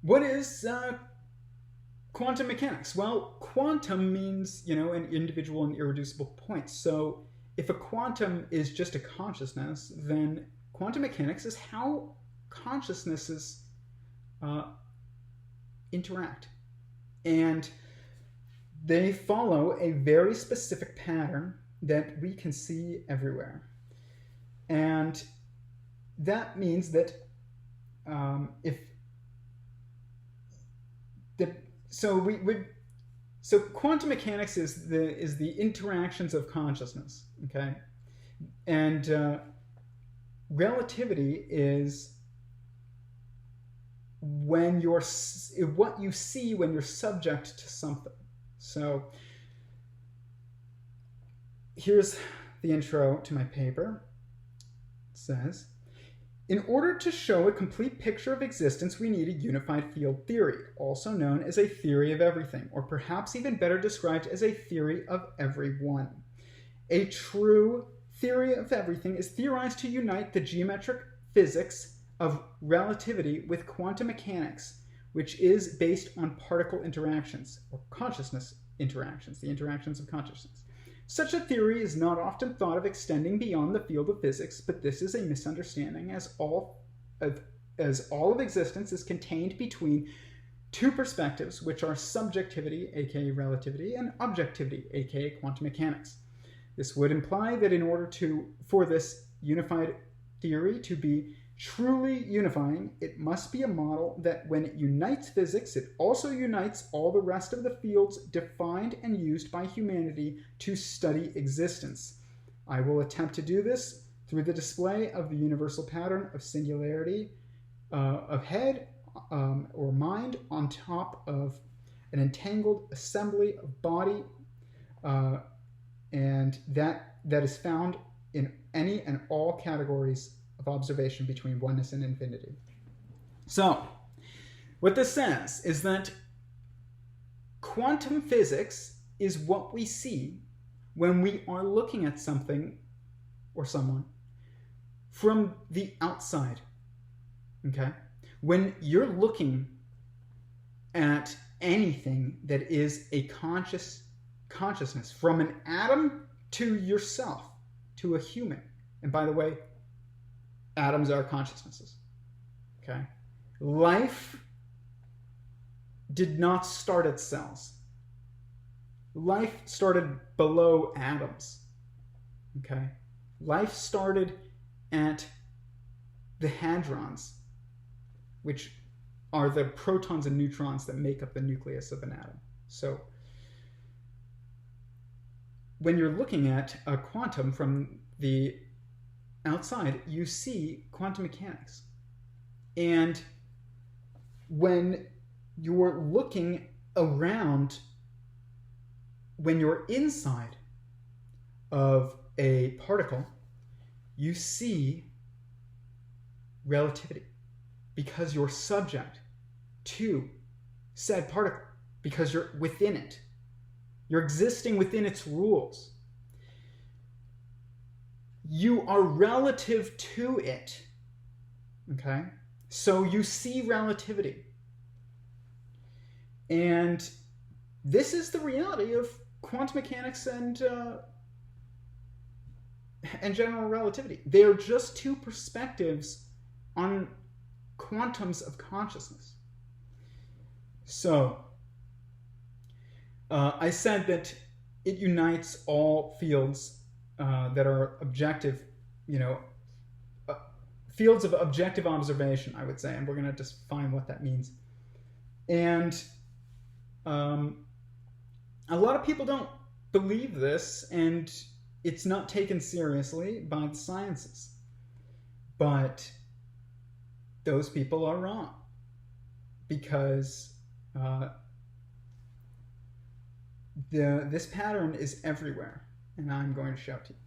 what is quantum mechanics? Well, quantum means, an individual and irreducible point. So if a quantum is just a consciousness, then quantum mechanics is how consciousnesses interact. And they follow a very specific pattern that we can see everywhere. And that means that so quantum mechanics is the interactions of consciousness, okay? And relativity is what you see when you're subject to something. So here's the intro to my paper. It says, in order to show a complete picture of existence, we need a unified field theory, also known as a theory of everything, or perhaps even better described as a theory of everyone. A true theory of everything is theorized to unite the geometric physics of relativity with quantum mechanics, which is based on particle interactions, or consciousness interactions, the interactions of consciousness. Such a theory is not often thought of extending beyond the field of physics, but this is a misunderstanding, as all of existence is contained between two perspectives, which are subjectivity, aka relativity, and objectivity, aka quantum mechanics. This would imply that in order for this unified theory to be truly unifying, it must be a model that when it unites physics, it also unites all the rest of the fields defined and used by humanity to study existence. I will attempt to do this through the display of the universal pattern of singularity of head or mind on top of an entangled assembly of body, and that is found in any and all categories of observation between oneness and infinity. So, what this says is that quantum physics is what we see when we are looking at something or someone from the outside. Okay? When you're looking at anything that is a consciousness, from an atom to yourself, to a human. And by the way, atoms are consciousnesses. Okay? Life did not start at cells. Life started below atoms. Okay? Life started at the hadrons, which are the protons and neutrons that make up the nucleus of an atom. So, when you're looking at a quantum from the outside, you see quantum mechanics. And when you're looking around, when you're inside of a particle, you see relativity because you're subject to said particle, because you're within it. You're existing within its rules. You are relative to it. Okay? So you see relativity. And this is the reality of quantum mechanics and general relativity. They are just two perspectives on quantums of consciousness. So, I said that it unites all fields that are objective, fields of objective observation, I would say, and we're going to define what that means. And a lot of people don't believe this, and it's not taken seriously by the sciences. But those people are wrong, because this pattern is everywhere, and I'm going to show it to you.